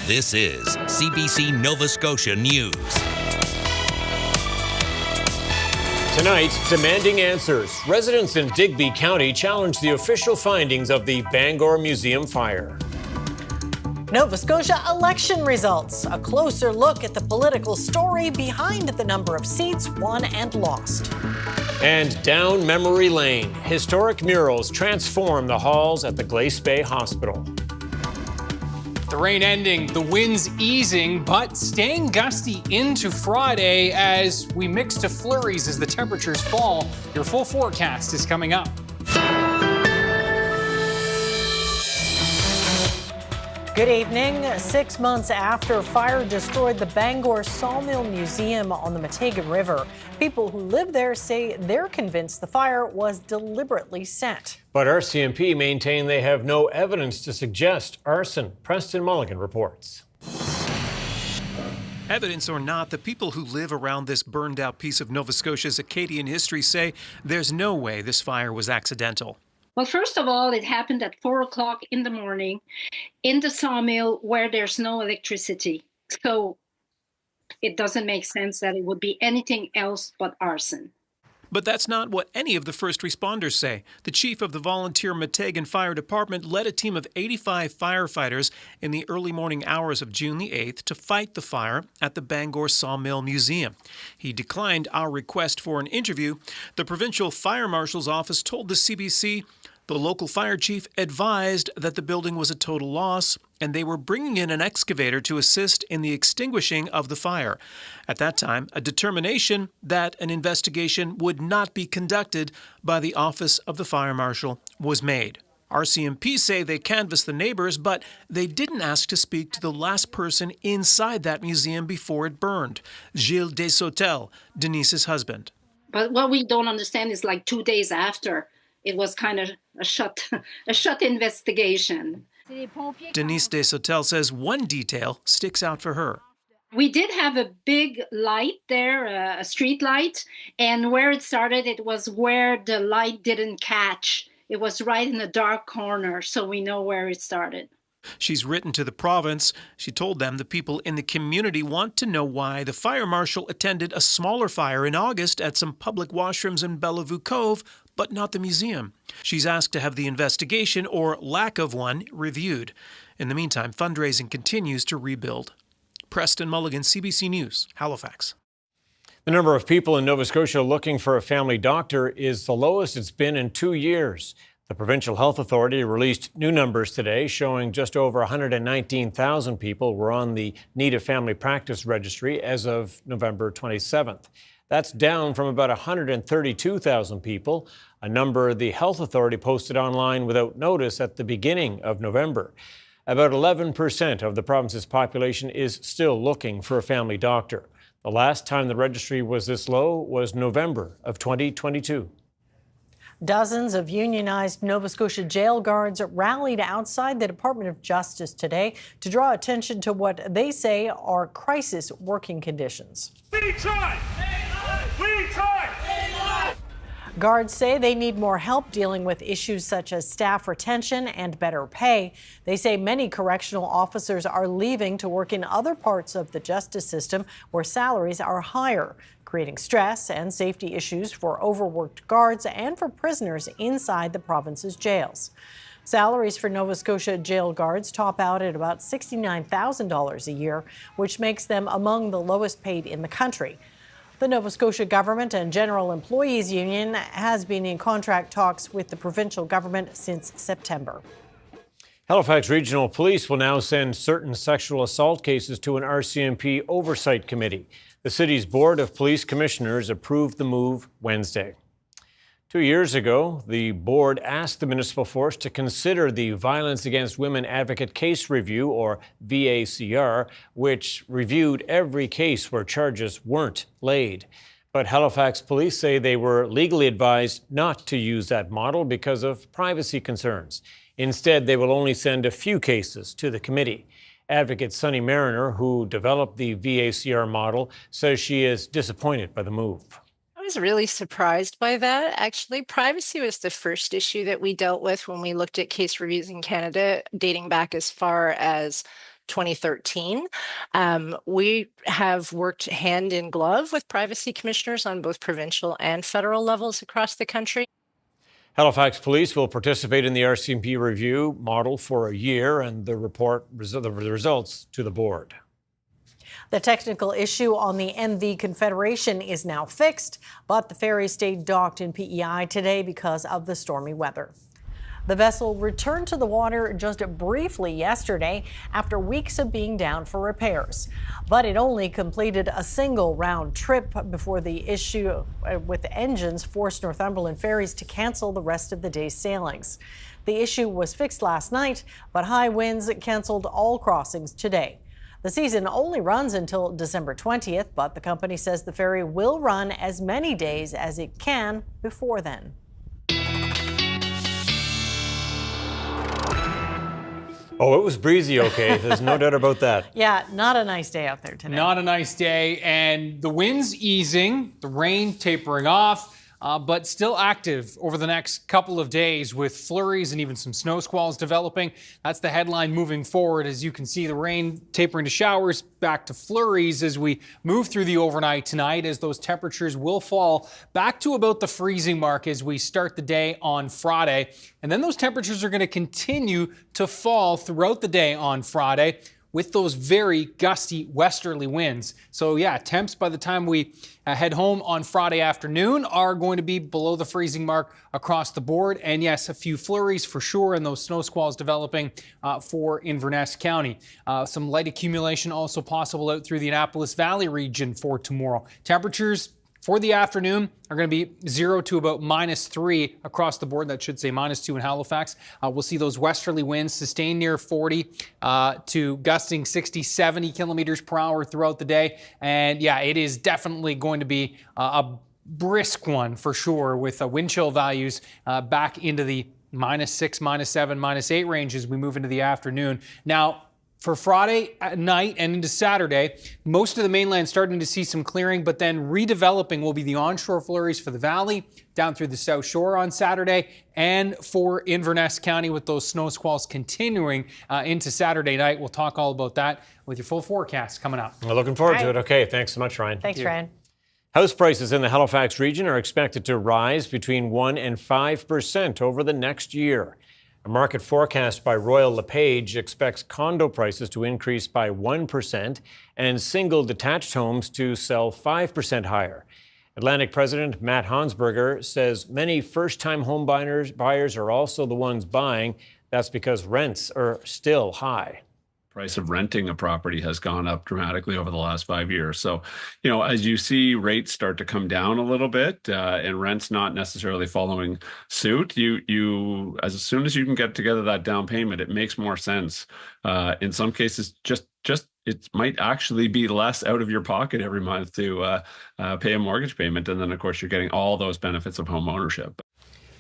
This is CBC Nova Scotia News. Tonight, demanding answers. Residents in Digby County challenge the official findings of the Bangor Museum fire. Nova Scotia election results. A closer look at the political story behind the number of seats won and lost. And down memory lane, historic murals transform the halls at the Glace Bay Hospital. The rain ending, the winds easing, but staying gusty into Friday as we mix to flurries as the temperatures fall. Your full forecast is coming up. Good evening. 6 months after fire destroyed the Bangor Sawmill Museum on the Metegan River, people who live there say they're convinced the fire was deliberately set. But RCMP maintain they have no evidence to suggest arson. Preston Mulligan reports. Evidence or not, the people who live around this burned out piece of Nova Scotia's Acadian history say there's no way this fire was accidental. Well, first of all, it happened at 4 o'clock in the morning in the sawmill where there's no electricity. So it doesn't make sense that it would be anything else but arson. But that's not what any of the first responders say. The chief of the volunteer Metegan Fire Department led a team of 85 firefighters in the early morning hours of June the 8th to fight the fire at the Bangor Sawmill Museum. He declined our request for an interview. The provincial fire marshal's office told the CBC the local fire chief advised that the building was a total loss and they were bringing in an excavator to assist in the extinguishing of the fire. At that time, a determination that an investigation would not be conducted by the office of the fire marshal was made. RCMP say they canvassed the neighbors, but they didn't ask to speak to the last person inside that museum before it burned, Gilles Desautel, Denise's husband. But what we don't understand is like 2 days after, it was kind of a shut investigation. Denise Desautel says one detail sticks out for her. We did have a big light there, a street light, and where it started, it was where the light didn't catch. It was right in the dark corner, so we know where it started. She's written to the province. She told them the people in the community want to know why the fire marshal attended a smaller fire in August at some public washrooms in Bellevue Cove, but not the museum. She's asked to have the investigation, or lack of one, reviewed. In the meantime, fundraising continues to rebuild. Preston Mulligan, CBC News, Halifax. The number of people in Nova Scotia looking for a family doctor is the lowest it's been in 2 years. The Provincial Health Authority released new numbers today showing just over 119,000 people were on the Need a Family Practice Registry as of November 27th. That's down from about 132,000 people, a number the Health Authority posted online without notice at the beginning of November. About 11% of the province's population is still looking for a family doctor. The last time the registry was this low was November of 2022. Dozens of unionized Nova Scotia jail guards rallied outside the Department of Justice today to draw attention to what they say are crisis working conditions. We try! We try! Guards say they need more help dealing with issues such as staff retention and better pay. They say many correctional officers are leaving to work in other parts of the justice system where salaries are higher, creating stress and safety issues for overworked guards and for prisoners inside the province's jails. Salaries for Nova Scotia jail guards top out at about $69,000 a year, which makes them among the lowest paid in the country. The Nova Scotia Government and General Employees Union has been in contract talks with the provincial government since September. Halifax Regional Police will now send certain sexual assault cases to an RCMP oversight committee. The city's Board of Police Commissioners approved the move Wednesday. 2 years ago, the board asked the municipal force to consider the Violence Against Women Advocate Case Review, or VACR, which reviewed every case where charges weren't laid. But Halifax police say they were legally advised not to use that model because of privacy concerns. Instead, they will only send a few cases to the committee. Advocate Sunny Mariner, who developed the VACR model, says she is disappointed by the move. I was really surprised by that. Actually, privacy was the first issue that we dealt with when we looked at case reviews in Canada, dating back as far as 2013. We have worked hand in glove with privacy commissioners on both provincial and federal levels across the country. Halifax Police will participate in the RCMP review model for a year and the results to the board. The technical issue on the NV Confederation is now fixed, but the ferry stayed docked in PEI today because of the stormy weather. The vessel returned to the water just briefly yesterday after weeks of being down for repairs. But it only completed a single round trip before the issue with engines forced Northumberland ferries to cancel the rest of the day's sailings. The issue was fixed last night, but high winds canceled all crossings today. The season only runs until December 20th, but the company says the ferry will run as many days as it can before then. Oh, it was breezy, okay. There's no doubt about that. Yeah, not a nice day out there today. Not a nice day, and the wind's easing, the rain tapering off, but still active over the next couple of days with flurries and even some snow squalls developing. That's the headline moving forward. As you can see, the rain tapering to showers, back to flurries as we move through the overnight tonight, as those temperatures will fall back to about the freezing mark as we start the day on Friday. And then those temperatures are going to continue to fall throughout the day on Friday, with those very gusty westerly winds. So yeah, temps by the time we head home on Friday afternoon are going to be below the freezing mark across the board. And yes, a few flurries for sure, and those snow squalls developing for Inverness County. Some light accumulation also possible out through the Annapolis Valley region for tomorrow. Temperatures for the afternoon are going to be 0 to about -3 across the board. That should say -2 in Halifax. We'll see those westerly winds sustain near 40 to gusting 60, 70 kilometers per hour throughout the day. And yeah, it is definitely going to be a brisk one for sure, with wind chill values back into the -6, -7, -8 range as we move into the afternoon. Now, for Friday night and into Saturday, most of the mainland starting to see some clearing, but then redeveloping will be the onshore flurries for the valley, down through the South Shore on Saturday, and for Inverness County with those snow squalls continuing into Saturday night. We'll talk all about that with your full forecast coming up. Well, looking forward to it. Okay, thanks so much, Ryan. Thanks, Ryan. House prices in the Halifax region are expected to rise between 1% and 5% over the next year. A market forecast by Royal LePage expects condo prices to increase by 1% and single detached homes to sell 5% higher. Atlantic President Matt Hansberger says many first-time home buyers are also the ones buying. That's because rents are still high. Price of renting a property has gone up dramatically over the last 5 years. So, as you see rates start to come down a little bit and rents not necessarily following suit, you as soon as you can get together that down payment, it makes more sense. In some cases, just it might actually be less out of your pocket every month to pay a mortgage payment. And then, of course, you're getting all those benefits of home ownership.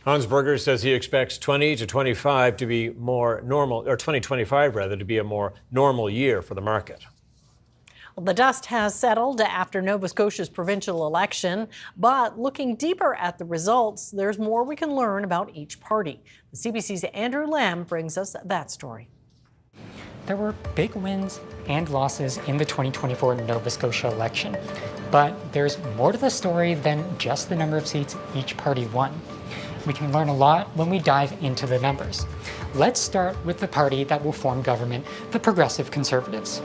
Hansberger says he expects 2025 to be more normal, or 2025 rather, to be a more normal year for the market. Well, the dust has settled after Nova Scotia's provincial election, but looking deeper at the results, there's more we can learn about each party. The CBC's Andrew Lamb brings us that story. There were big wins and losses in the 2024 Nova Scotia election, but there's more to the story than just the number of seats each party won. We can learn a lot when we dive into the numbers. Let's start with the party that will form government, the Progressive Conservatives.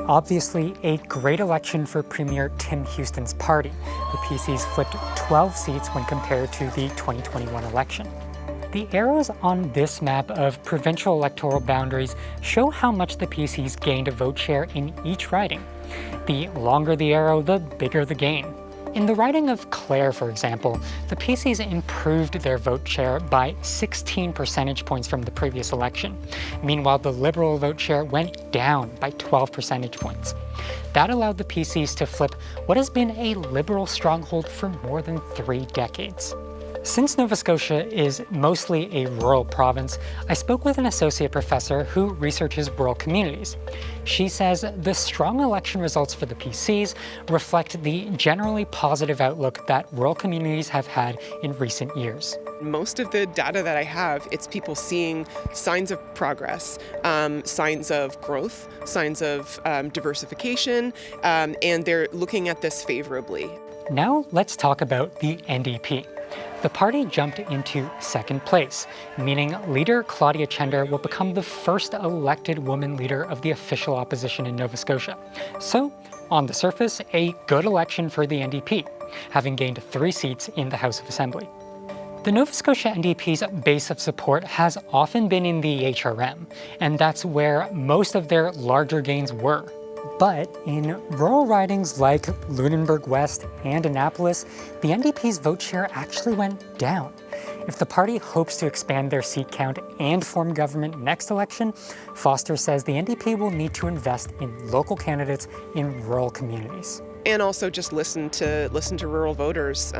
Obviously, a great election for Premier Tim Houston's party. The PCs flipped 12 seats when compared to the 2021 election. The arrows on this map of provincial electoral boundaries show how much the PCs gained a vote share in each riding. The longer the arrow, the bigger the gain. In the riding of Clare, for example, the PCs improved their vote share by 16 percentage points from the previous election. Meanwhile, the Liberal vote share went down by 12 percentage points. That allowed the PCs to flip what has been a Liberal stronghold for more than 3 decades. Since Nova Scotia is mostly a rural province, I spoke with an associate professor who researches rural communities. She says the strong election results for the PCs reflect the generally positive outlook that rural communities have had in recent years. Most of the data that I have, it's people seeing signs of progress, signs of growth, signs of diversification, and they're looking at this favorably. Now let's talk about the NDP. The party jumped into second place, meaning leader Claudia Chender will become the first elected woman leader of the official opposition in Nova Scotia. So, on the surface, a good election for the NDP, having gained 3 seats in the House of Assembly. The Nova Scotia NDP's base of support has often been in the HRM, and that's where most of their larger gains were. But in rural ridings like Lunenburg West and Annapolis, the NDP's vote share actually went down. If the party hopes to expand their seat count and form government next election, Foster says the NDP will need to invest in local candidates in rural communities. And also just listen to rural voters,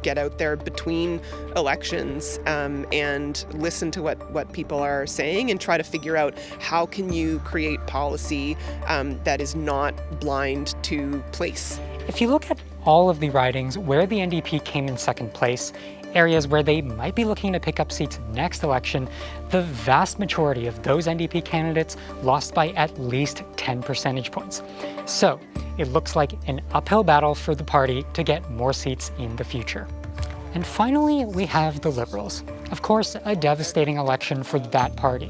get out there between elections and listen to what people are saying and try to figure out how can you create policy that is not blind to place. If you look at all of the ridings where the NDP came in second place, areas where they might be looking to pick up seats next election, the vast majority of those NDP candidates lost by at least 10 percentage points. So it looks like an uphill battle for the party to get more seats in the future. And finally, we have the Liberals. Of course, a devastating election for that party.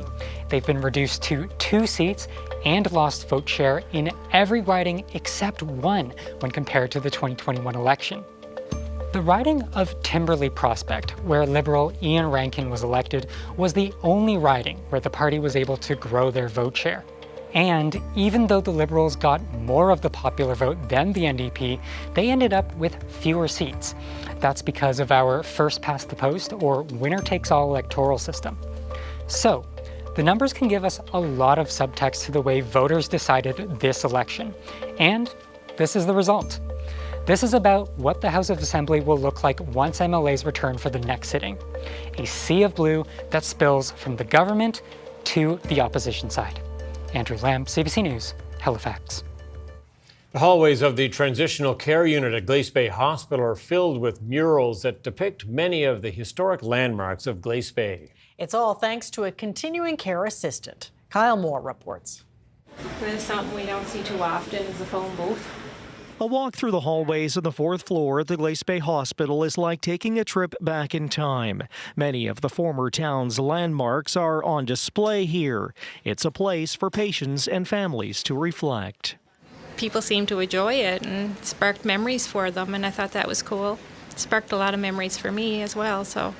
They've been reduced to 2 seats and lost vote share in every riding except one when compared to the 2021 election. The riding of Timberley Prospect, where Liberal Ian Rankin was elected, was the only riding where the party was able to grow their vote share. And even though the Liberals got more of the popular vote than the NDP, they ended up with fewer seats. That's because of our first-past-the-post or winner-takes-all electoral system. So, the numbers can give us a lot of subtext to the way voters decided this election. And this is the result. This is about what the House of Assembly will look like once MLAs return for the next sitting. A sea of blue that spills from the government to the opposition side. Andrew Lamb, CBC News, Halifax. The hallways of the Transitional Care Unit at Glace Bay Hospital are filled with murals that depict many of the historic landmarks of Glace Bay. It's all thanks to a continuing care assistant. Kyle Moore reports. This is something we don't see too often is a phone booth. A walk through the hallways of the 4th floor at the Glace Bay Hospital is like taking a trip back in time. Many of the former town's landmarks are on display here. It's a place for patients and families to reflect. People seem to enjoy it and it sparked memories for them, and I thought that was cool. It sparked a lot of memories for me as well, so.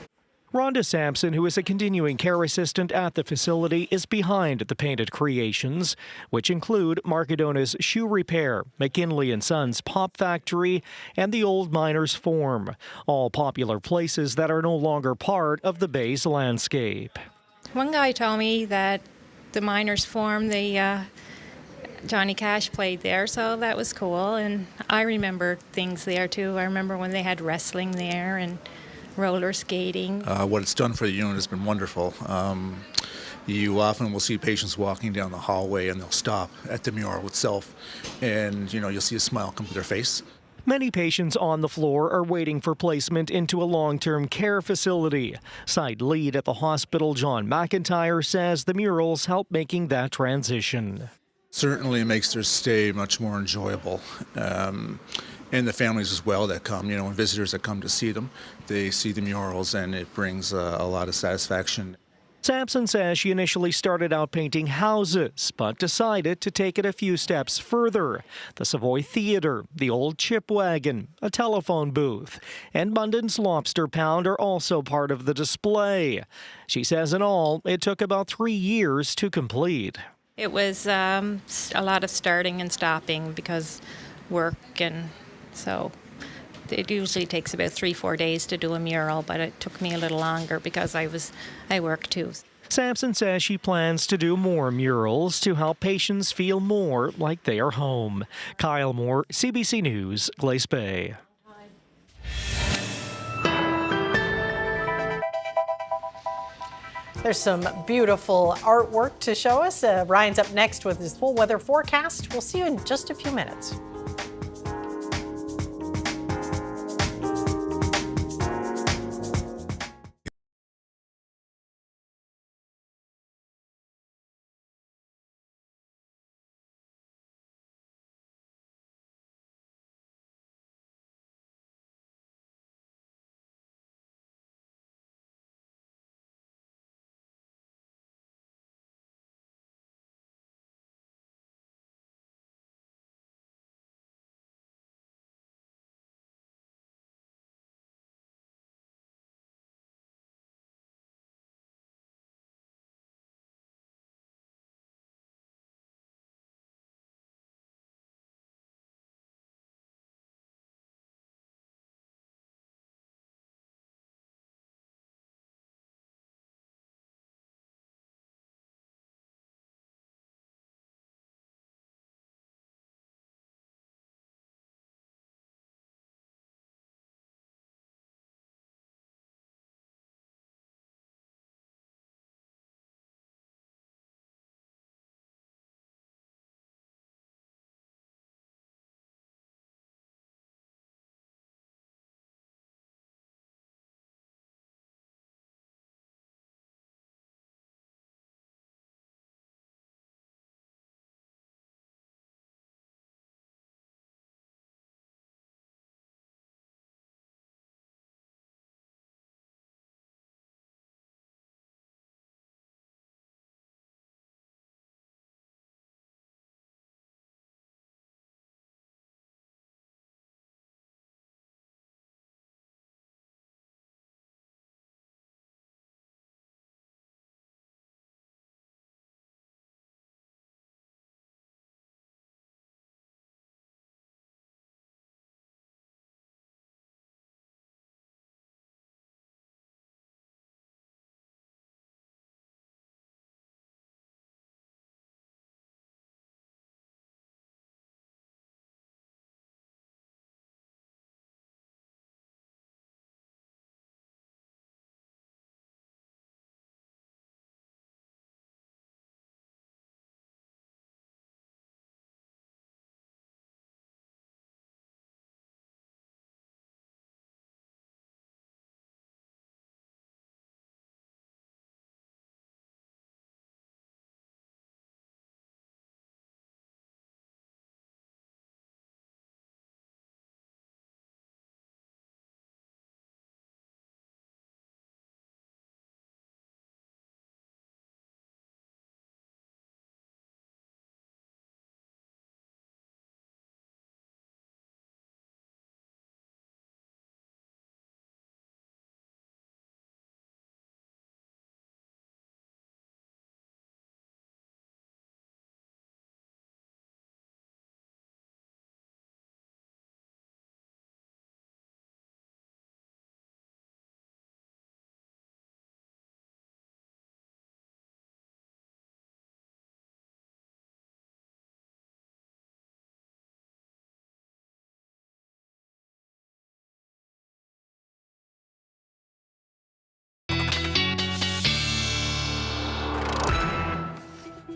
Rhonda Sampson, who is a continuing care assistant at the facility, is behind the painted creations, which include Marcadona's Shoe Repair, McKinley & Sons Pop Factory, and the Old Miners Form, all popular places that are no longer part of the Bay's landscape. One guy told me that the Miners Form, Johnny Cash played there, so that was cool, and I remember things there too. I remember when they had wrestling there and roller skating. What it's done for the unit has been wonderful. You often will see patients walking down the hallway and they'll stop at the mural itself, and you'll see a smile come to their face. Many patients on the floor are waiting for placement into a long-term care facility. Site lead at the hospital, John McIntyre, says the murals help making that transition. Certainly it makes their stay much more enjoyable. And the families as well that come, and visitors that come to see them, they see the murals and it brings a lot of satisfaction. Sampson says she initially started out painting houses, but decided to take it a few steps further. The Savoy Theatre, the old chip wagon, a telephone booth, and Munden's Lobster Pound are also part of the display. She says in all, it took about 3 years to complete. It was a lot of starting and stopping because work, and so it usually takes about 3-4 days to do a mural, but it took me a little longer because I work too. Sampson says she plans to do more murals to help patients feel more like they are home. Kyle Moore, CBC News, Glace Bay. There's some beautiful artwork to show us. Ryan's up next with his full weather forecast. We'll see you in just a few minutes.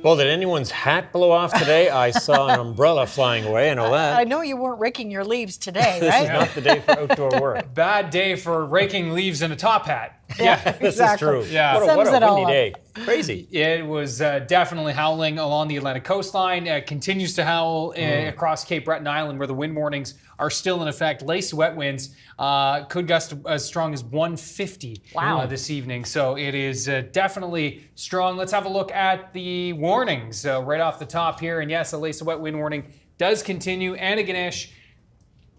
Well, did anyone's hat blow off today? I saw an umbrella flying away. I know that. I know you weren't raking your leaves today, This right? is not the day for outdoor work. Bad day for raking leaves in a top hat. Yeah, This exactly. is true. Yeah. What Sums a it all windy up. day. Crazy. It was definitely howling along the Atlantic coastline. Continues to howl across Cape Breton Island, where the wind warnings are still in effect. Lace wet winds could gust as strong as 150 this evening. So it is definitely strong. Let's have a look at the warnings right off the top here. And yes, a lace of wet wind warning does continue. Antigonish,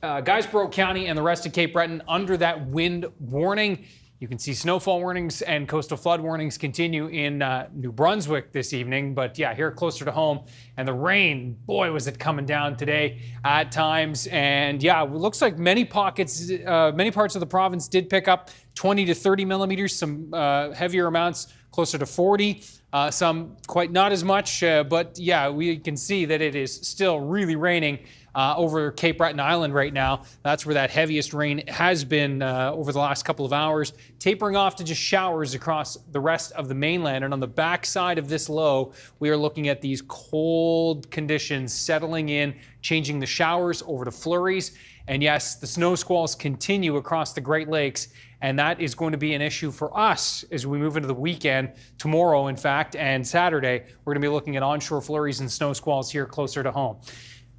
Guysborough County, and the rest of Cape Breton under that wind warning. You can see snowfall warnings and coastal flood warnings continue in New Brunswick this evening. But yeah, here closer to home. And the rain, boy, was it coming down today at times. And yeah, it looks like many pockets, many parts of the province did pick up 20 to 30 millimeters, some heavier amounts closer to 40, some quite not as much. But yeah, we can see that it is still really raining over Cape Breton Island right now. That's where that heaviest rain has been over the last couple of hours, tapering off to just showers across the rest of the mainland. And on the backside of this low, we are looking at these cold conditions settling in, changing the showers over to flurries. And yes, the snow squalls continue across the Great Lakes, and that is going to be an issue for us as we move into the weekend. Tomorrow, in fact, and Saturday, we're going to be looking at onshore flurries and snow squalls here closer to home.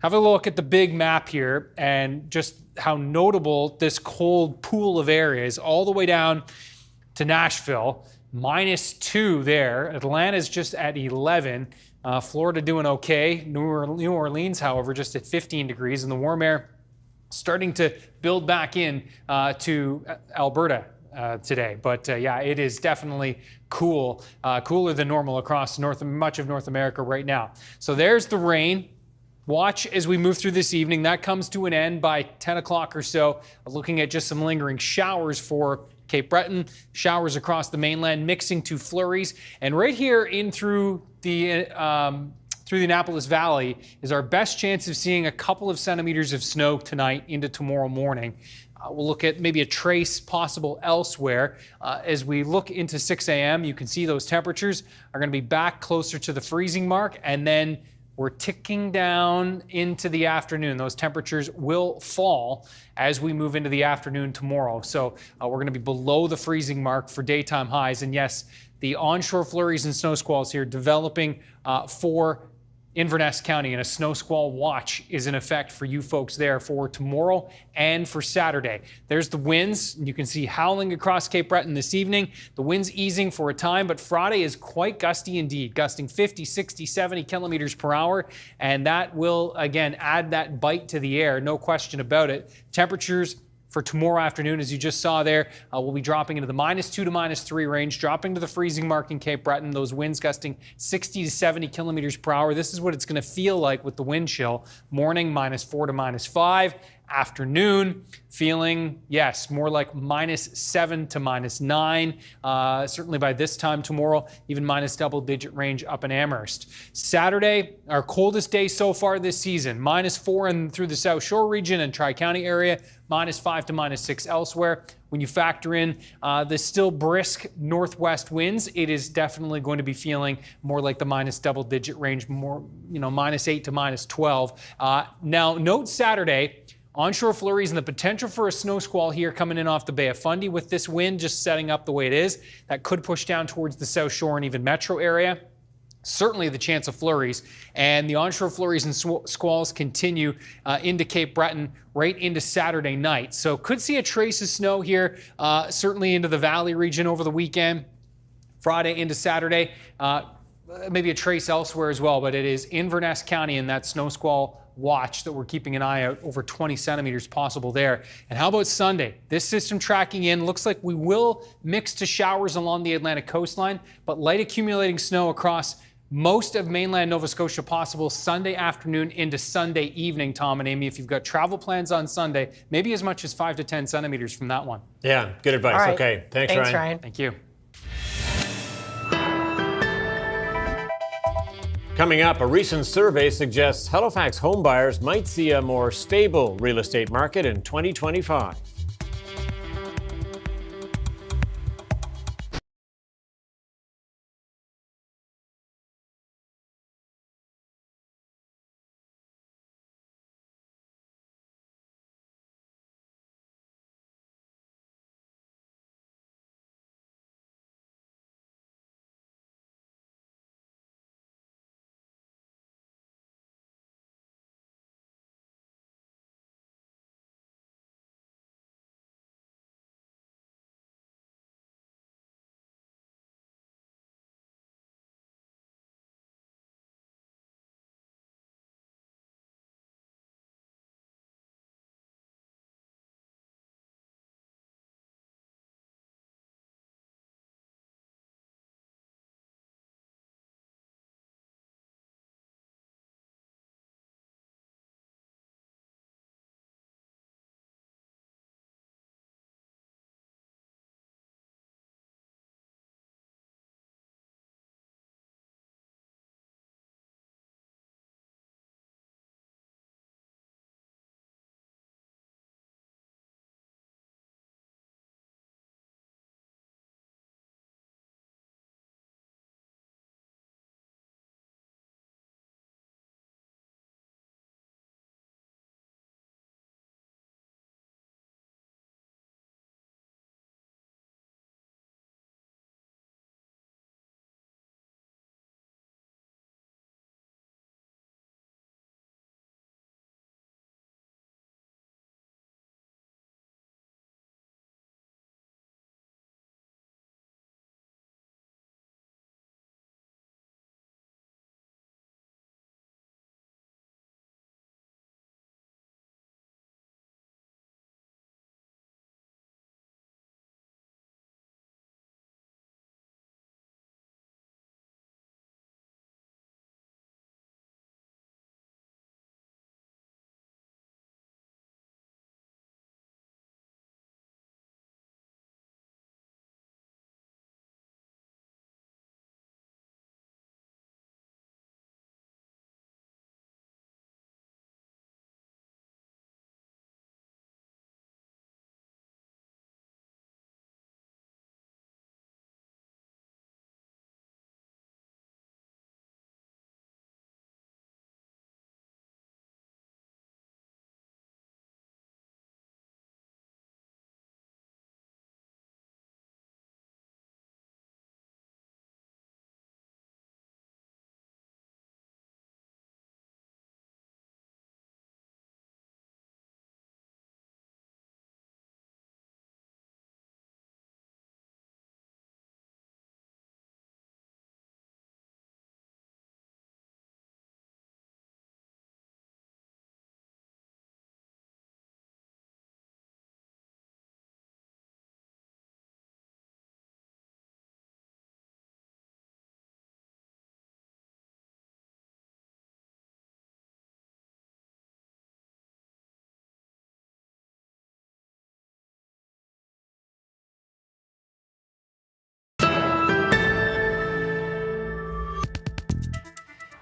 Have a look at the big map here and just how notable this cold pool of air is, all the way down to Nashville, -2 there. Atlanta's just at 11. Florida doing okay. New Orleans, however, just at 15 degrees, and the warm air starting to build back in to Alberta today. But yeah, it is definitely cool, cooler than normal across much of North America right now. So there's the rain. Watch as we move through this evening. That comes to an end by 10 o'clock or so. Looking at just some lingering showers for Cape Breton, showers across the mainland, mixing to flurries. And right here in through the Annapolis Valley is our best chance of seeing a couple of centimeters of snow tonight into tomorrow morning. We'll look at maybe a trace possible elsewhere. As we look into 6 a.m., you can see those temperatures are going to be back closer to the freezing mark, and then we're ticking down into the afternoon. Those temperatures will fall as we move into the afternoon tomorrow. So we're going to be below the freezing mark for daytime highs. And yes, the onshore flurries and snow squalls here developing for Inverness County, and a snow squall watch is in effect for you folks there for tomorrow and for Saturday. There's the winds. You can see howling across Cape Breton this evening. The winds easing for a time, but Friday is quite gusty indeed, gusting 50, 60, 70 kilometers per hour. And that will, again, add that bite to the air, no question about it. Temperatures for tomorrow afternoon, as you just saw there, we'll be dropping into the -2 to -3 range, dropping to the freezing mark in Cape Breton. Those winds gusting 60 to 70 kilometers per hour. This is what it's going to feel like with the wind chill. Morning, -4 to -5. Afternoon, feeling, yes, more like -7 to -9. Certainly by this time tomorrow, even minus double-digit range up in Amherst. Saturday, our coldest day so far this season, -4 through the South Shore region and Tri-County area, -5 to -6 elsewhere. When you factor in the still brisk northwest winds, it is definitely going to be feeling more like the minus double-digit range, more, -8 to -12. Now, note Saturday, onshore flurries and the potential for a snow squall here coming in off the Bay of Fundy with this wind just setting up the way it is. That could push down towards the South Shore and even metro area. Certainly the chance of flurries, and the onshore flurries and squalls continue into Cape Breton right into Saturday night. So could see a trace of snow here, certainly into the valley region over the weekend, Friday into Saturday. Maybe a trace elsewhere as well, but it is Inverness County in that snow squall watch that we're keeping an eye out, over 20 centimeters possible there. And how about Sunday? This system tracking in, looks like we will mix to showers along the Atlantic coastline, but light accumulating snow across most of mainland Nova Scotia possible Sunday afternoon into Sunday evening, Tom and Amy. If you've got travel plans on Sunday, maybe as much as 5 to 10 centimeters from that one. Yeah, good advice. All right. Okay, thanks Ryan. Thank you. Coming up, a recent survey suggests Halifax homebuyers might see a more stable real estate market in 2025.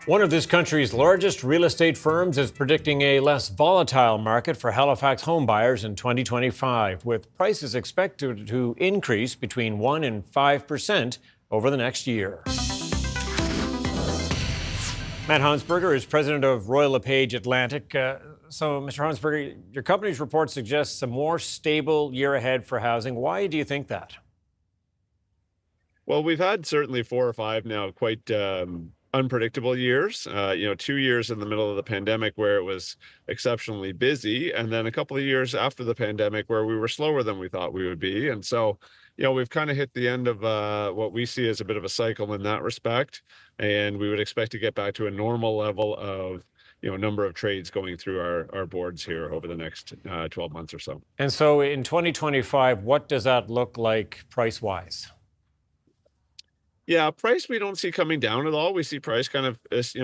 One of this country's largest real estate firms is predicting a less volatile market for Halifax homebuyers in 2025, with prices expected to increase between 1% and 5% over the next year. Matt Hansberger is president of Royal LePage Atlantic. So, Mr. Hansberger, your company's report suggests a more stable year ahead for housing. Why do you think that? Well, we've had certainly 4 or 5 now quite unpredictable years. 2 years in the middle of the pandemic where it was exceptionally busy, and then a couple of years after the pandemic where we were slower than we thought we would be. And so, we've kind of hit the end of what we see as a bit of a cycle in that respect, and we would expect to get back to a normal level of number of trades going through our boards here over the next 12 months or so. And so in 2025, what does that look like price-wise? Yeah, price we don't see coming down at all. We see price kind of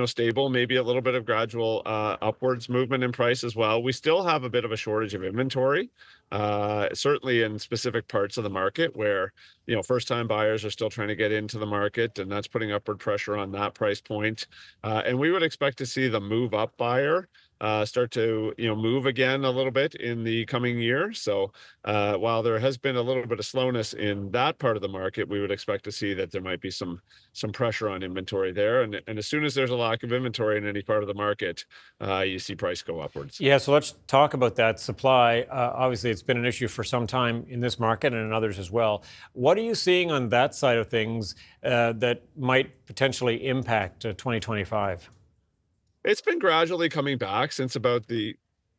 stable, maybe a little bit of gradual upwards movement in price as well. We still have a bit of a shortage of inventory, certainly in specific parts of the market where first-time buyers are still trying to get into the market, and that's putting upward pressure on that price point. And we would expect to see the move-up buyer start to move again a little bit in the coming year. So while there has been a little bit of slowness in that part of the market, we would expect to see that there might be some pressure on inventory there. And as soon as there's a lack of inventory in any part of the market, you see price go upwards. Yeah, so let's talk about that supply. Obviously, it's been an issue for some time in this market and in others as well. What are you seeing on that side of things that might potentially impact 2025? It's been gradually coming back since about the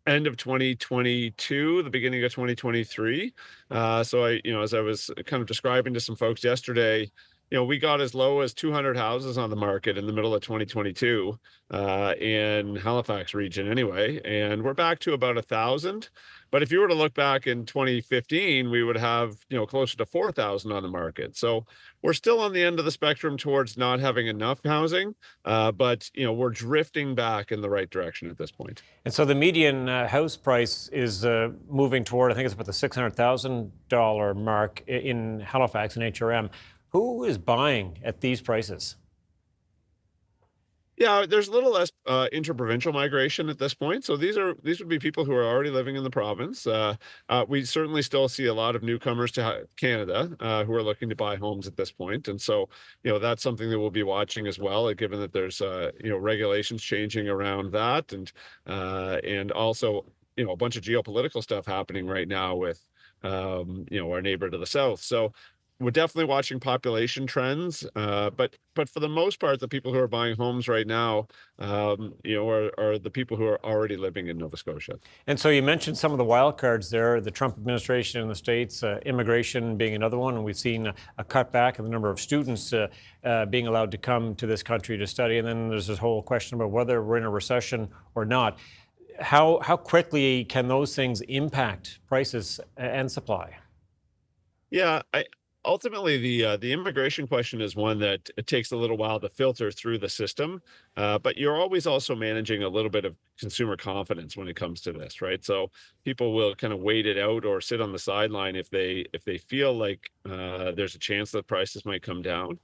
end of 2022, the beginning of 2023. So as I was kind of describing to some folks yesterday, we got as low as 200 houses on the market in the middle of 2022 in Halifax region anyway, and we're back to about 1,000. But if you were to look back in 2015, we would have closer to 4,000 on the market. So we're still on the end of the spectrum towards not having enough housing, but we're drifting back in the right direction at this point. And so the median house price is moving toward, I think it's about the $600,000 mark in Halifax and HRM. Who is buying at these prices? Yeah, there's a little less interprovincial migration at this point. So these would be people who are already living in the province. We certainly still see a lot of newcomers to Canada who are looking to buy homes at this point. And so, that's something that we'll be watching as well, given that there's regulations changing around that, and also a bunch of geopolitical stuff happening right now with our neighbor to the south. So we're definitely watching population trends, but for the most part, the people who are buying homes right now, are the people who are already living in Nova Scotia. And so you mentioned some of the wild cards there, the Trump administration in the States, immigration being another one, and we've seen a cutback in the number of students being allowed to come to this country to study. And then there's this whole question about whether we're in a recession or not. How quickly can those things impact prices and supply? Yeah, ultimately, the immigration question is one that it takes a little while to filter through the system, but you're always also managing a little bit of consumer confidence when it comes to this, right? So people will kind of wait it out or sit on the sideline if they feel like there's a chance that prices might come down.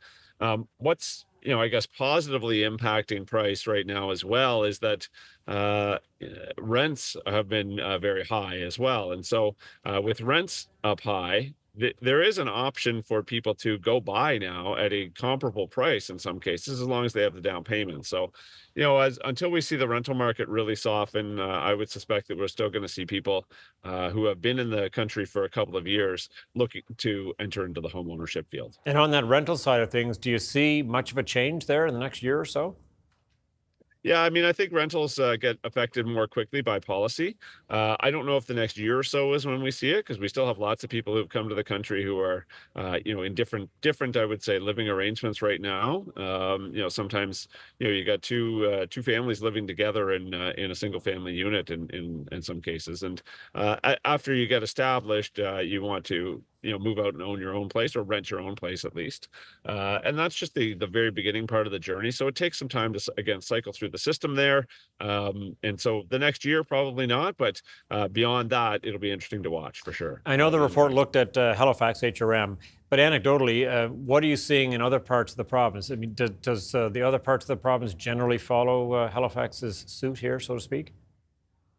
What's I guess positively impacting price right now as well is that rents have been very high as well, and so with rents up high, there is an option for people to go buy now at a comparable price in some cases, as long as they have the down payment. So, until we see the rental market really soften, I would suspect that we're still going to see people who have been in the country for a couple of years looking to enter into the home ownership field. And on that rental side of things, do you see much of a change there in the next year or so? Yeah, I mean, I think rentals get affected more quickly by policy. I don't know if the next year or so is when we see it, because we still have lots of people who've come to the country who are, in different, I would say, living arrangements right now. Sometimes, you got two families living together in a single family unit in some cases, and after you get established, you want to move out and own your own place or rent your own place at least. And that's just the very beginning part of the journey. So it takes some time to, again, cycle through the system there. And so the next year, probably not, but beyond that, it'll be interesting to watch for sure. I know the report looked at Halifax HRM, but anecdotally, what are you seeing in other parts of the province? I mean, does the other parts of the province generally follow Halifax's suit here, so to speak?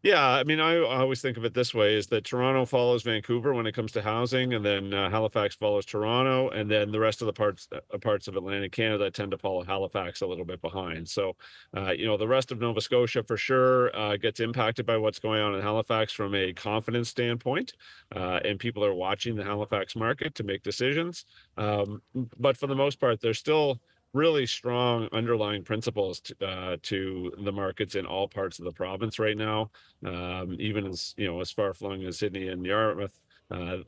Yeah, I mean, I always think of it this way: is that Toronto follows Vancouver when it comes to housing, and then Halifax follows Toronto, and then the rest of the parts of Atlantic Canada tend to follow Halifax a little bit behind. So, the rest of Nova Scotia for sure gets impacted by what's going on in Halifax from a confidence standpoint, and people are watching the Halifax market to make decisions. But for the most part, there's still really strong underlying principles to the markets in all parts of the province right now. Even as far flung as Sydney and Yarmouth,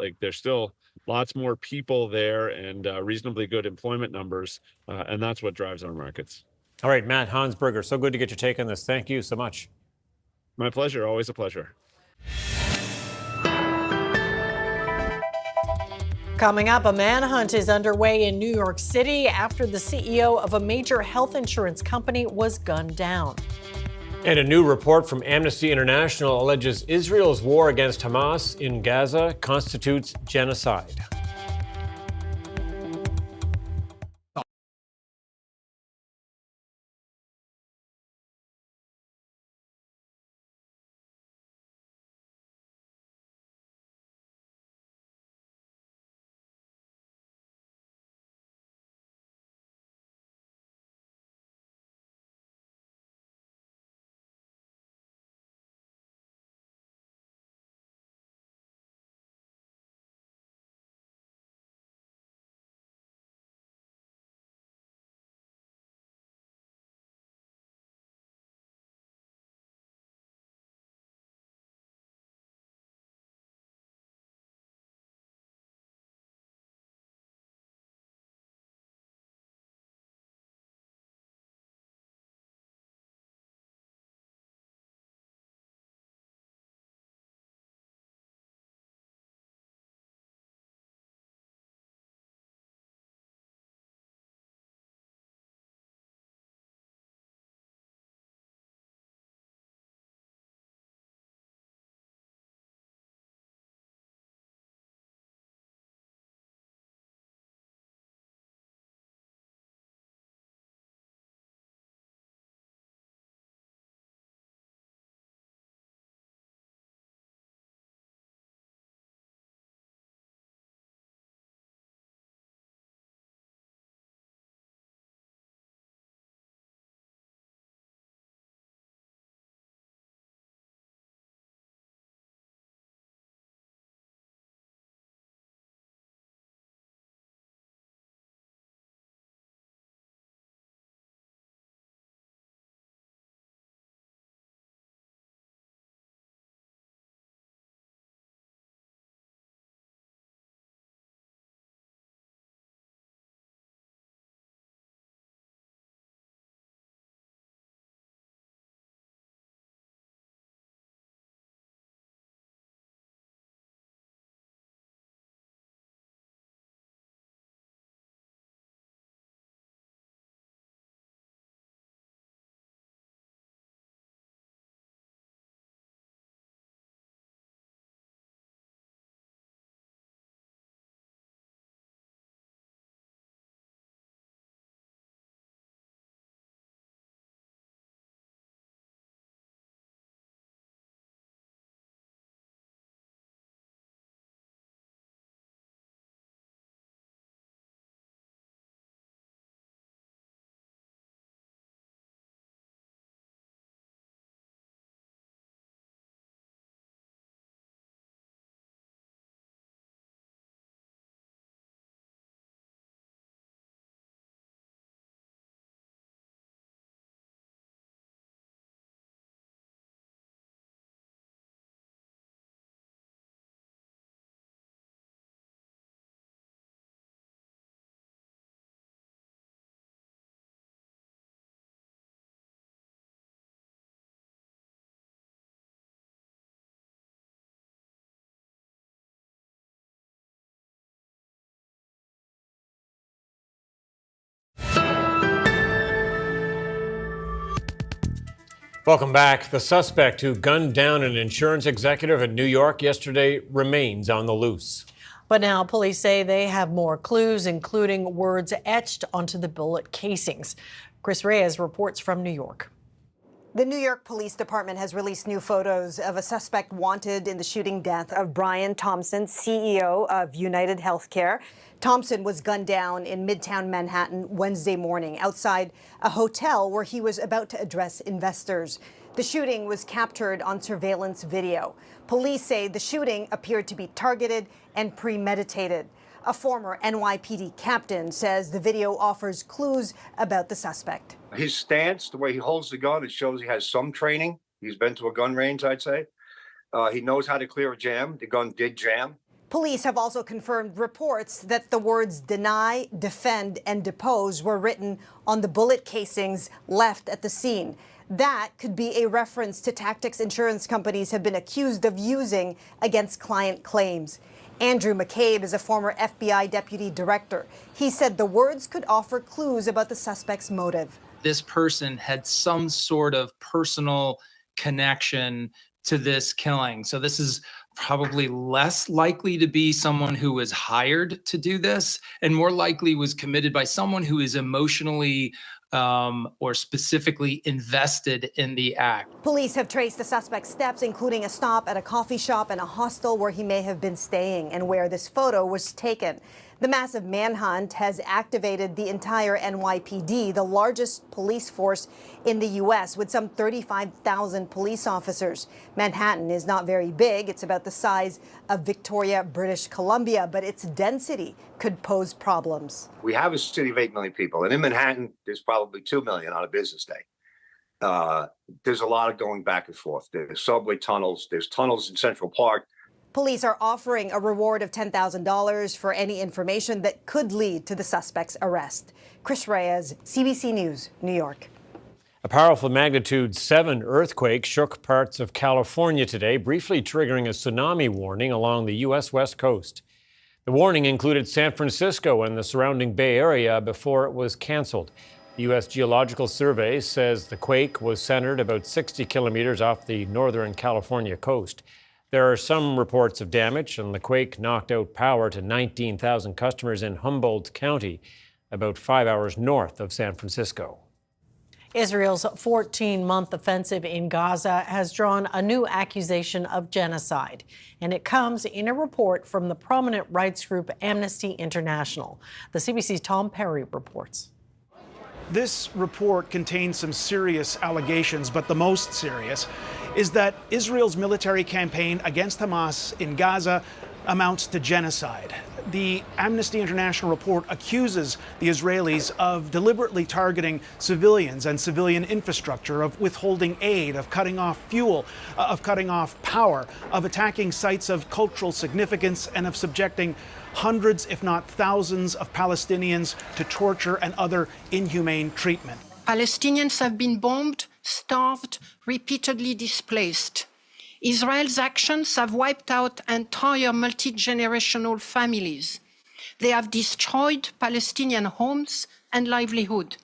like there's still lots more people there and reasonably good employment numbers, and that's what drives our markets. All right, Matt Hansberger, so good to get your take on this. Thank you so much. My pleasure, always a pleasure. Coming up, a manhunt is underway in New York City after the CEO of a major health insurance company was gunned down. And a new report from Amnesty International alleges Israel's war against Hamas in Gaza constitutes genocide. Welcome back. The suspect who gunned down an insurance executive in New York yesterday remains on the loose. But now police say they have more clues, including words etched onto the bullet casings. Chris Reyes reports from New York. The New York Police Department has released new photos of a suspect wanted in the shooting death of Brian Thompson, CEO of United Healthcare. Thompson was gunned down in Midtown Manhattan Wednesday morning outside a hotel where he was about to address investors. The shooting was captured on surveillance video. Police say the shooting appeared to be targeted and premeditated. A former NYPD captain says the video offers clues about the suspect. His stance, the way he holds the gun, it shows he has some training. He's been to a gun range, I'd say. He knows how to clear a jam. The gun did jam. Police have also confirmed reports that the words deny, defend, and depose were written on the bullet casings left at the scene. That could be a reference to tactics insurance companies have been accused of using against client claims. Andrew McCabe is a former FBI deputy director. He said the words could offer clues about the suspect's motive. This person had some sort of personal connection to this killing. So this is probably less likely to be someone who was hired to do this and more likely was committed by someone who is emotionally or specifically invested in the act. Police have traced the suspect's steps, including a stop at a coffee shop and a hostel where he may have been staying and where this photo was taken. The massive manhunt has activated the entire NYPD, the largest police force in the U.S., with some 35,000 police officers. Manhattan is not very big. It's about the size of Victoria, British Columbia, but its density could pose problems. We have a city of 8 million people, and in Manhattan, there's probably 2 million on a business day. There's a lot of going back and forth. There's subway tunnels. There's tunnels in Central Park. Police are offering a reward of $10,000 for any information that could lead to the suspect's arrest. Chris Reyes, CBC News, New York. A powerful magnitude 7 earthquake shook parts of California today, briefly triggering a tsunami warning along the U.S. West Coast. The warning included San Francisco and the surrounding Bay Area before it was canceled. The U.S. Geological Survey says the quake was centered about 60 kilometers off the northern California coast. There are some reports of damage, and the quake knocked out power to 19,000 customers in Humboldt County, about 5 hours north of San Francisco. Israel's 14-month offensive in Gaza has drawn a new accusation of genocide, and it comes in a report from the prominent rights group Amnesty International. The CBC's Tom Perry reports. This report contains some serious allegations, but the most serious is that Israel's military campaign against Hamas in Gaza amounts to genocide. The Amnesty International report accuses the Israelis of deliberately targeting civilians and civilian infrastructure, of withholding aid, of cutting off fuel, of cutting off power, of attacking sites of cultural significance, and of subjecting hundreds, if not thousands, of Palestinians to torture and other inhumane treatment. Palestinians have been bombed, starved, repeatedly displaced. Israel's actions have wiped out entire multi-generational families. They have destroyed Palestinian homes and livelihood,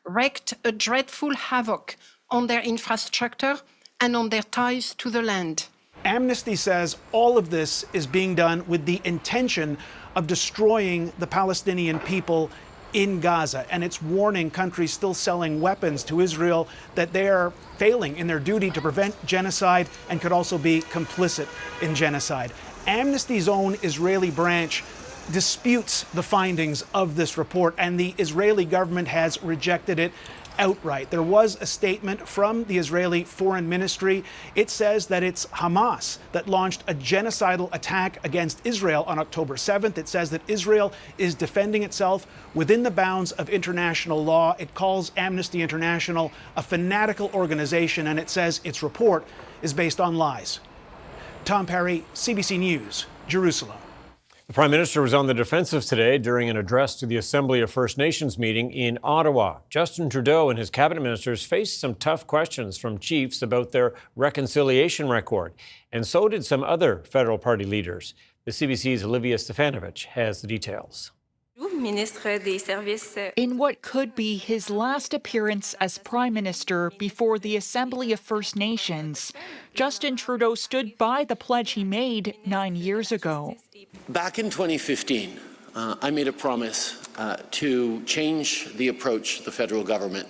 wreaked a dreadful havoc on their infrastructure and on their ties to the land. Amnesty says all of this is being done with the intention of destroying the Palestinian people in Gaza, and it's warning countries still selling weapons to Israel that they are failing in their duty to prevent genocide and could also be complicit in genocide. Amnesty's own Israeli branch disputes the findings of this report, and the Israeli government has rejected it outright. There was a statement from the Israeli Foreign Ministry. It says that it's Hamas that launched a genocidal attack against Israel on October 7th. It says that Israel is defending itself within the bounds of international law. It calls Amnesty International a fanatical organization, and it says its report is based on lies. Tom Perry, CBC News, Jerusalem. The Prime Minister was on the defensive today during an address to the Assembly of First Nations meeting in Ottawa. Justin Trudeau and his cabinet ministers faced some tough questions from chiefs about their reconciliation record, and so did some other federal party leaders. The CBC's Olivia Stefanovich has the details. In what could be his last appearance as Prime Minister before the Assembly of First Nations, Justin Trudeau stood by the pledge he made 9 years ago. Back in 2015, I made a promise to change the approach of the federal government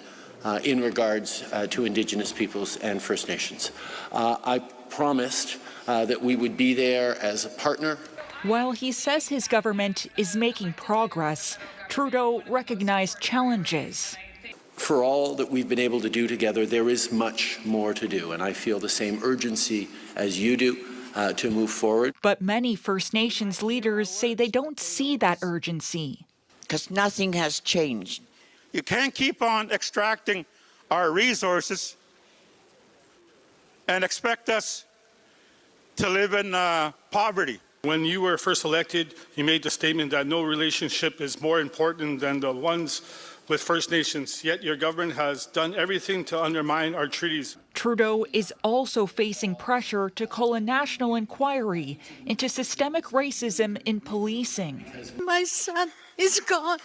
in regards to Indigenous peoples and First Nations. I promised that we would be there as a partner. While he says his government is making progress, Trudeau recognized challenges. For all that we've been able to do together, there is much more to do, and I feel the same urgency as you do to move forward. But many First Nations leaders say they don't see that urgency. Because nothing has changed. You can't keep on extracting our resources and expect us to live in poverty. When you were first elected, you made the statement that no relationship is more important than the ones with First Nations, yet your government has done everything to undermine our treaties. Trudeau is also facing pressure to call a national inquiry into systemic racism in policing. My son is gone.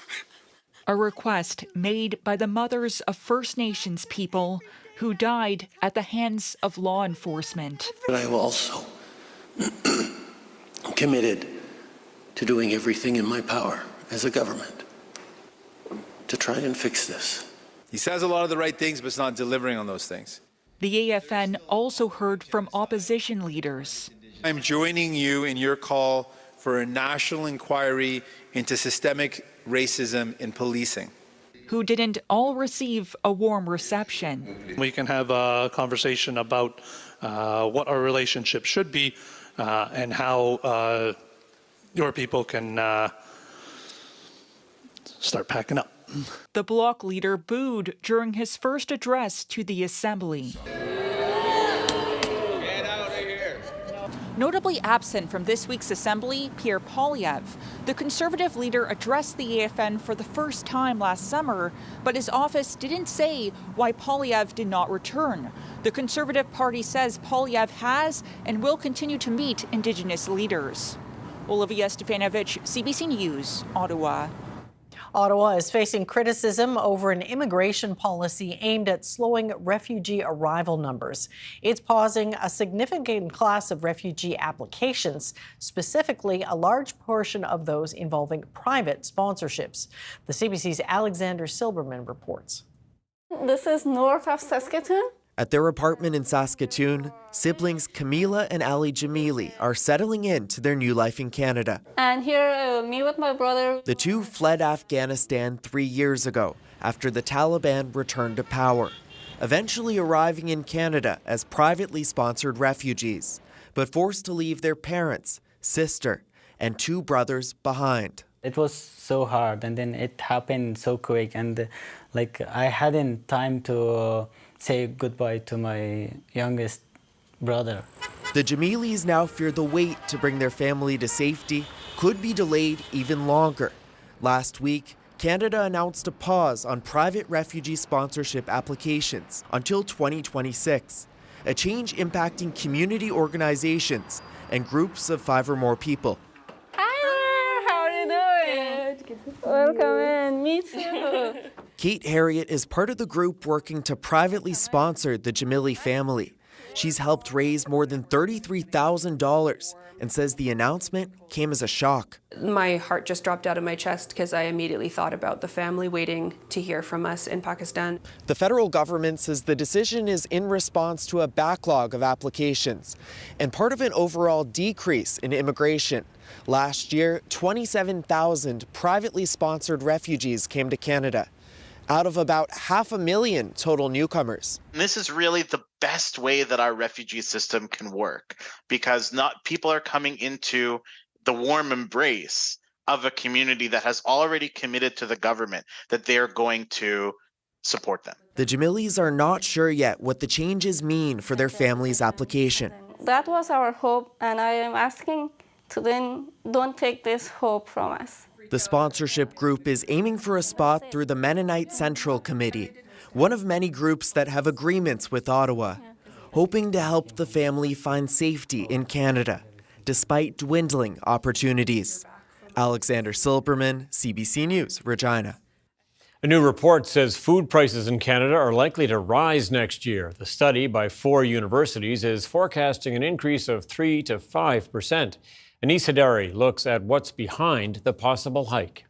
A request made by the mothers of First Nations people who died at the hands of law enforcement. But I am also committed to doing everything in my power as a government to try and fix this. He says a lot of the right things, but is not delivering on those things. The AFN also heard from opposition leaders. I'm joining you in your call for a national inquiry into systemic racism in policing. Who didn't all receive a warm reception. We can have a conversation about what our relationship should be and how your people can start packing up. The Bloc leader booed during his first address to the Assembly. Notably absent from this week's Assembly, Pierre Poilievre. The Conservative leader addressed the AFN for the first time last summer, but his office didn't say why Poilievre did not return. The Conservative Party says Poilievre has and will continue to meet Indigenous leaders. Olivia Stefanovic, CBC News, Ottawa. Ottawa is facing criticism over an immigration policy aimed at slowing refugee arrival numbers. It's pausing a significant class of refugee applications, specifically a large portion of those involving private sponsorships. The CBC's Alexander Silberman reports. This is north of Saskatoon. At their apartment in Saskatoon, siblings Camila and Ali Jamili are settling into their new life in Canada. And here, me with my brother. The two fled Afghanistan 3 years ago after the Taliban returned to power, eventually arriving in Canada as privately sponsored refugees, but forced to leave their parents, sister, and 2 brothers behind. It was so hard, and then it happened so quick, and I hadn't time to say goodbye to my youngest brother. The Jamilis now fear the wait to bring their family to safety could be delayed even longer. Last week, Canada announced a pause on private refugee sponsorship applications until 2026, a change impacting community organizations and groups of 5 or more people. Hi, how are you doing? Welcome in, me too. Kate Harriet is part of the group working to privately sponsor the Jamili family. She's helped raise more than $33,000 and says the announcement came as a shock. My heart just dropped out of my chest because I immediately thought about the family waiting to hear from us in Pakistan. The federal government says the decision is in response to a backlog of applications and part of an overall decrease in immigration. Last year, 27,000 privately sponsored refugees came to Canada, out of about 500,000 total newcomers. This is really the best way that our refugee system can work, because not people are coming into the warm embrace of a community that has already committed to the government that they're going to support them. The Jamilis are not sure yet what the changes mean for their family's application. That was our hope, and I am asking to then don't take this hope from us. The sponsorship group is aiming for a spot through the Mennonite Central Committee, one of many groups that have agreements with Ottawa, hoping to help the family find safety in Canada, despite dwindling opportunities. Alexander Silberman, CBC News, Regina. A new report says food prices in Canada are likely to rise next year. The study by 4 universities is forecasting an increase of 3 to 5%. Anis Hadari looks at what's behind the possible hike.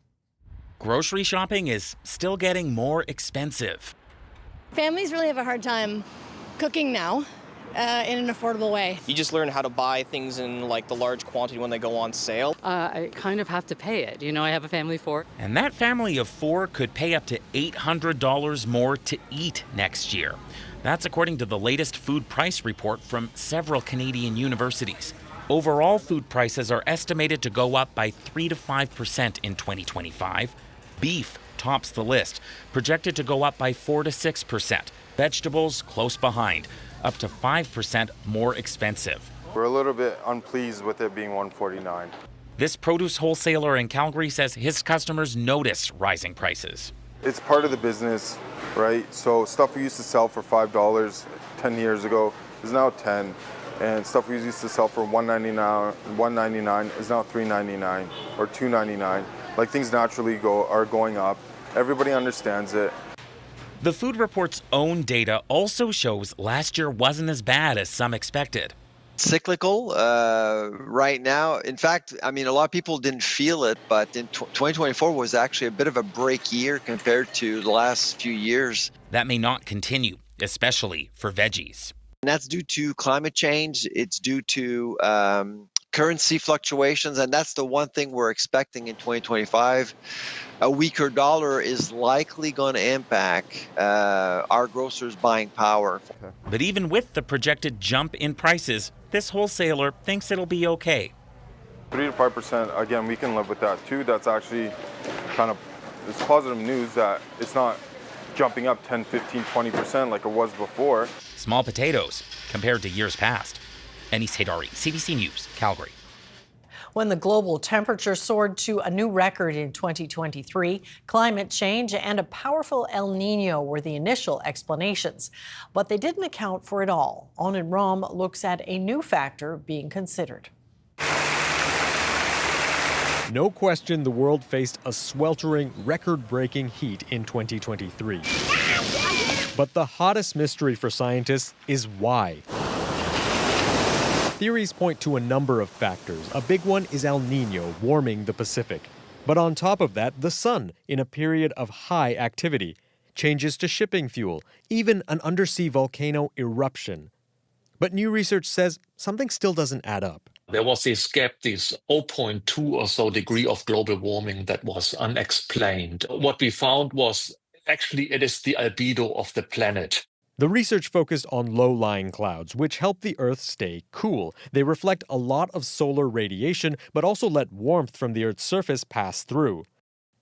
Grocery shopping is still getting more expensive. Families really have a hard time cooking now in an affordable way. You just learn how to buy things in like the large quantity when they go on sale. I kind of have to pay it. You know, I have a family of 4. And that family of 4 could pay up to $800 more to eat next year. That's according to the latest food price report from several Canadian universities. Overall, food prices are estimated to go up by 3 to 5% in 2025. Beef tops the list, projected to go up by 4 to 6%. Vegetables close behind, up to 5% more expensive. We're a little bit unpleased with it being $1.49. This produce wholesaler in Calgary says his customers notice rising prices. It's part of the business, right? So stuff we used to sell for $5 10 years ago is now $10. And stuff we used to sell for $1.99 is now $3.99 or $2.99. Like things naturally are going up. Everybody understands it. The food report's own data also shows last year wasn't as bad as some expected. Cyclical right now. In fact, I mean, a lot of people didn't feel it, but in 2024 was actually a bit of a break year compared to the last few years. That may not continue, especially for veggies. And that's due to climate change. It's due to currency fluctuations, and that's the one thing we're expecting in 2025. A weaker dollar is likely going to impact our grocers' buying power. But even with the projected jump in prices, this wholesaler thinks it'll be okay. 3 to 5%, again, we can live with that too. That's actually it's positive news that it's not jumping up 10, 15, 20% like it was before. Small potatoes compared to years past. Anis Hadari, CBC News, Calgary. When the global temperature soared to a new record in 2023, climate change and a powerful El Nino were the initial explanations. But they didn't account for it all. Onan Rom looks at a new factor being considered. No question the world faced a sweltering, record-breaking heat in 2023. But the hottest mystery for scientists is why. Theories point to a number of factors. A big one is El Nino warming the Pacific. But on top of that, the sun, in a period of high activity, changes to shipping fuel, even an undersea volcano eruption. But new research says something still doesn't add up. There was this gap, this 0.2 or so degree of global warming that was unexplained. What we found was actually it is the albedo of the planet. The research focused on low-lying clouds, which help the Earth stay cool. They reflect a lot of solar radiation, but also let warmth from the Earth's surface pass through.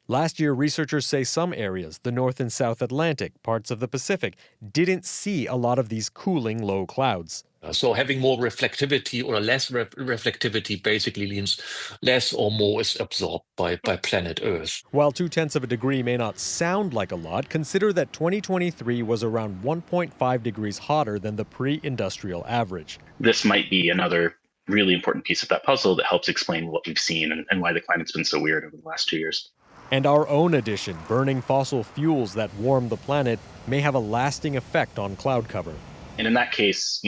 Last year, researchers say some areas, the North and South Atlantic, parts of the Pacific, didn't see a lot of these cooling low clouds. So having more reflectivity or less reflectivity basically means less or more is absorbed by planet Earth. While 0.2 of a degree may not sound like a lot, consider that 2023 was around 1.5 degrees hotter than the pre-industrial average. This might be another really important piece of that puzzle that helps explain what we've seen and why the climate's been so weird over the last 2 years. And our own addition, burning fossil fuels that warm the planet, may have a lasting effect on cloud cover. And in that case,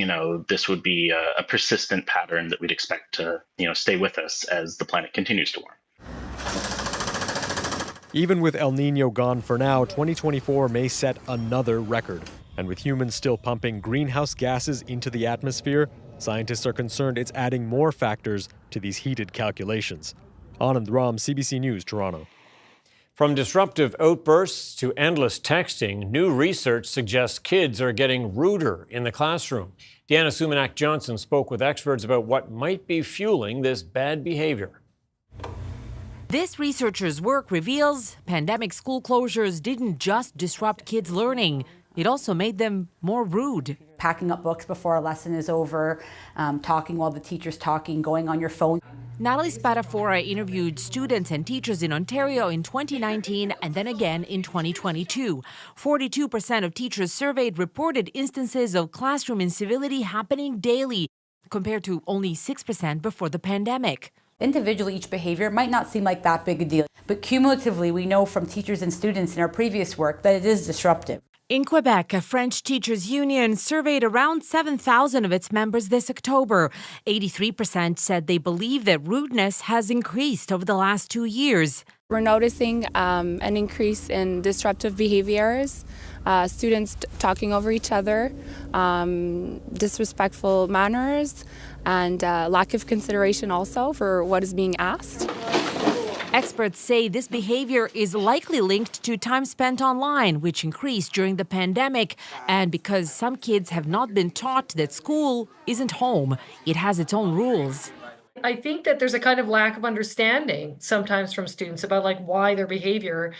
this would be a persistent pattern that we'd expect to, stay with us as the planet continues to warm. Even with El Nino gone for now, 2024 may set another record. And with humans still pumping greenhouse gases into the atmosphere, scientists are concerned it's adding more factors to these heated calculations. Anand Ram, CBC News, Toronto. From disruptive outbursts to endless texting, new research suggests kids are getting ruder in the classroom. Deanna Sumanak-Johnson spoke with experts about what might be fueling this bad behavior. This researchers' work reveals pandemic school closures didn't just disrupt kids' learning. It also made them more rude. Packing up books before a lesson is over, talking while the teacher's talking, going on your phone. Natalie Spadafora interviewed students and teachers in Ontario in 2019 and then again in 2022. 42% of teachers surveyed reported instances of classroom incivility happening daily, compared to only 6% before the pandemic. Individually, each behavior might not seem like that big a deal, but cumulatively, we know from teachers and students in our previous work that it is disruptive. In Quebec, a French teachers' union surveyed around 7,000 of its members this October. 83% said they believe that rudeness has increased over the last 2 years. We're noticing an increase in disruptive behaviors, students talking over each other, disrespectful manners, and lack of consideration also for what is being asked. Experts say this behavior is likely linked to time spent online, which increased during the pandemic, and because some kids have not been taught that school isn't home. It has its own rules. I think that there's a kind of lack of understanding sometimes from students about why their behavior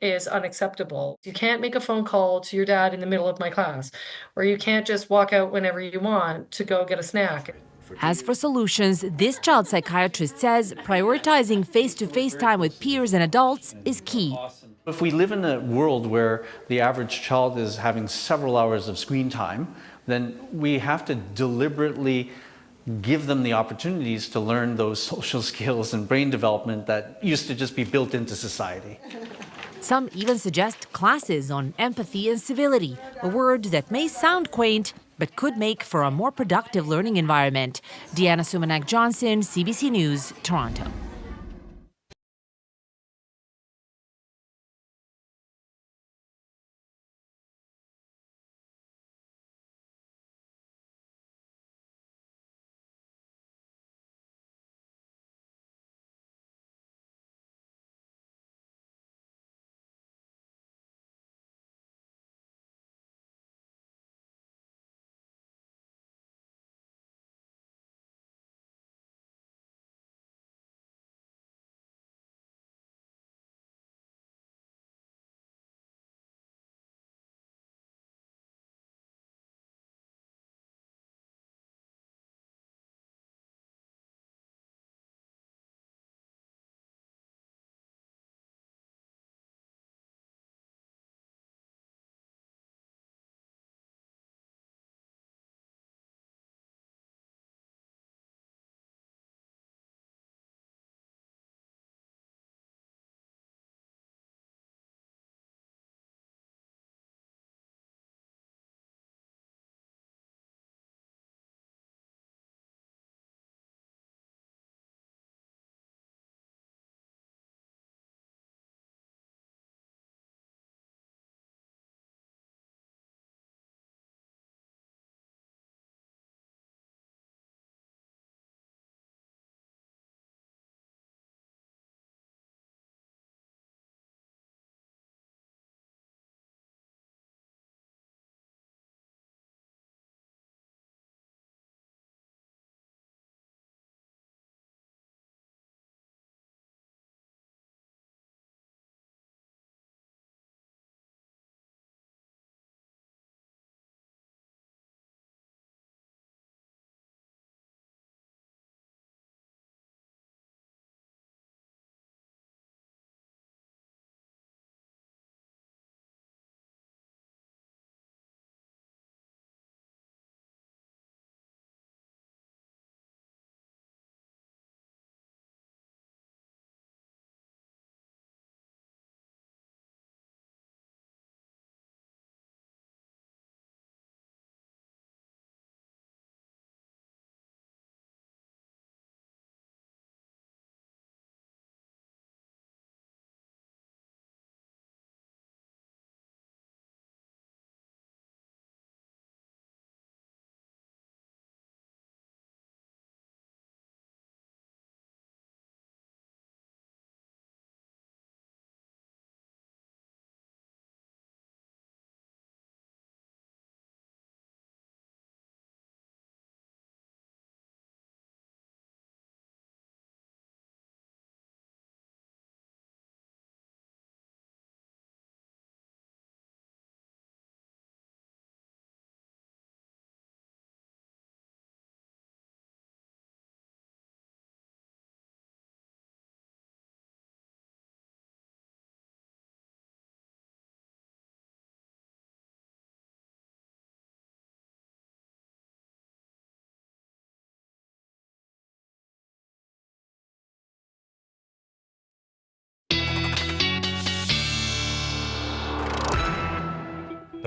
is unacceptable. You can't make a phone call to your dad in the middle of my class, or you can't just walk out whenever you want to go get a snack. As for solutions, this child psychiatrist says prioritizing face-to-face time with peers and adults is key. If we live in a world where the average child is having several hours of screen time, then we have to deliberately give them the opportunities to learn those social skills and brain development that used to just be built into society. Some even suggest classes on empathy and civility, a word that may sound quaint but could make for a more productive learning environment. Deanna Sumanak-Johnson, CBC News, Toronto.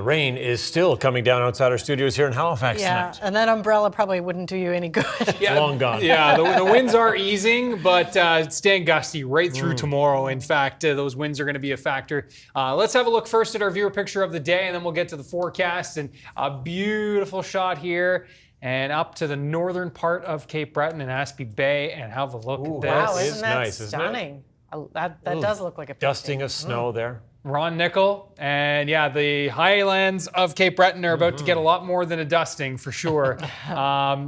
rain is still coming down outside our studios here in Halifax tonight. And that umbrella probably wouldn't do you any good. Long gone. Yeah, the winds are easing, but staying gusty right through tomorrow. In fact, those winds are going to be a factor. Let's have a look first at our viewer picture of the day, and then we'll get to the forecast. And a beautiful shot here. And up to the northern part of Cape Breton and Aspy Bay, and have a look at this. Wow, isn't that nice, stunning? That does look like a dusting of snow there. Ron Nickel, and yeah, the highlands of Cape Breton are about to get a lot more than a dusting for sure.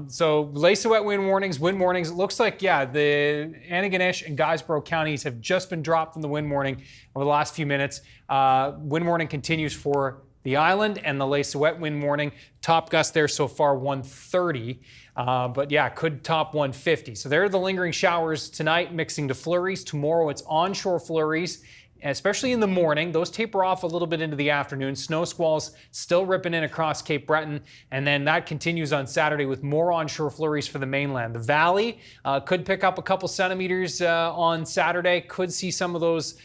So lace of wet wind warnings. It looks like, yeah, the Antigonish and Guysborough counties have just been dropped from the wind warning over the last few minutes. Wind warning continues for the island and the lace of wet wind warning. Top gust there so far 130, but yeah, could top 150. So there are the lingering showers tonight, mixing to flurries. Tomorrow it's onshore flurries, especially in the morning. Those taper off a little bit into the afternoon. Snow squalls still ripping in across Cape Breton, and then that continues on Saturday with more onshore flurries for the mainland. The valley could pick up a couple centimeters on Saturday. Could see some of those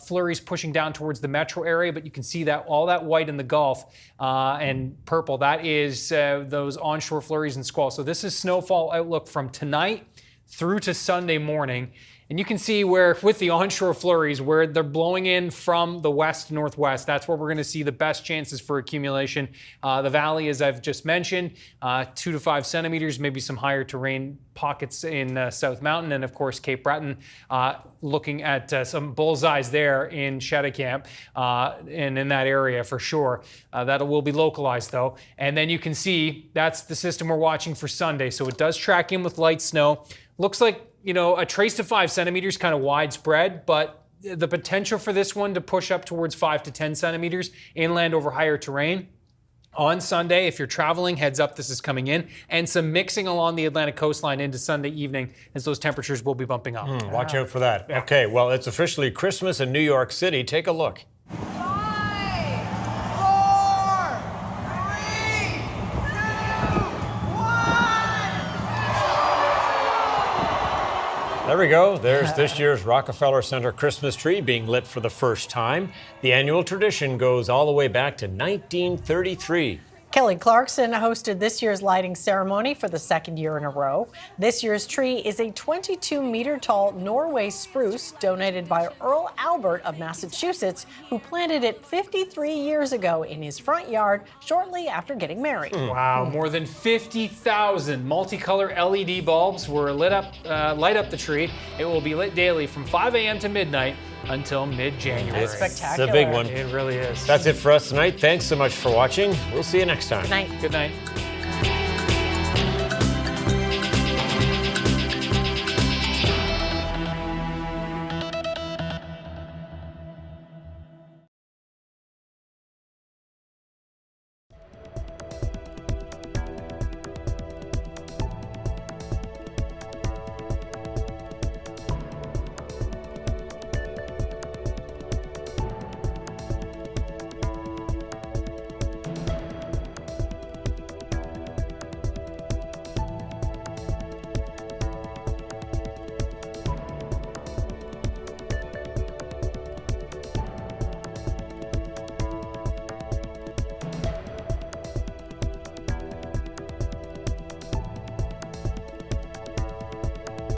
flurries pushing down towards the metro area, but you can see that all that white in the Gulf and purple, that is those onshore flurries and squalls. So this is snowfall outlook from tonight through to Sunday morning. And you can see where, with the onshore flurries, where they're blowing in from the west northwest, that's where we're going to see the best chances for accumulation. The valley, as I've just mentioned, 2 to 5 centimeters, maybe some higher terrain pockets in South Mountain, and of course Cape Breton, looking at some bullseyes there in Cheticamp and in that area for sure. That will be localized though. And then you can see that's the system we're watching for Sunday. So it does track in with light snow. Looks like, you know, a trace to 5 centimeters, kind of widespread, but the potential for this one to push up towards 5 to 10 centimeters inland over higher terrain. On Sunday, if you're traveling, heads up, this is coming in, and some mixing along the Atlantic coastline into Sunday evening as those temperatures will be bumping up. Watch out for that. Okay, well, it's officially Christmas in New York City. Take a look. There we go. There's this year's Rockefeller Center Christmas tree being lit for the first time. The annual tradition goes all the way back to 1933. Kelly Clarkson hosted this year's lighting ceremony for the second year in a row. This year's tree is a 22-meter-tall Norway spruce donated by Earl Albert of Massachusetts, who planted it 53 years ago in his front yard shortly after getting married. Wow, more than 50,000 multicolor LED bulbs were light up the tree. It will be lit daily from 5 a.m. to midnight until mid-January. That's spectacular. It's a big one. It really is. That's it for us tonight. Thanks so much for watching. We'll see you next time. Good night. Good night.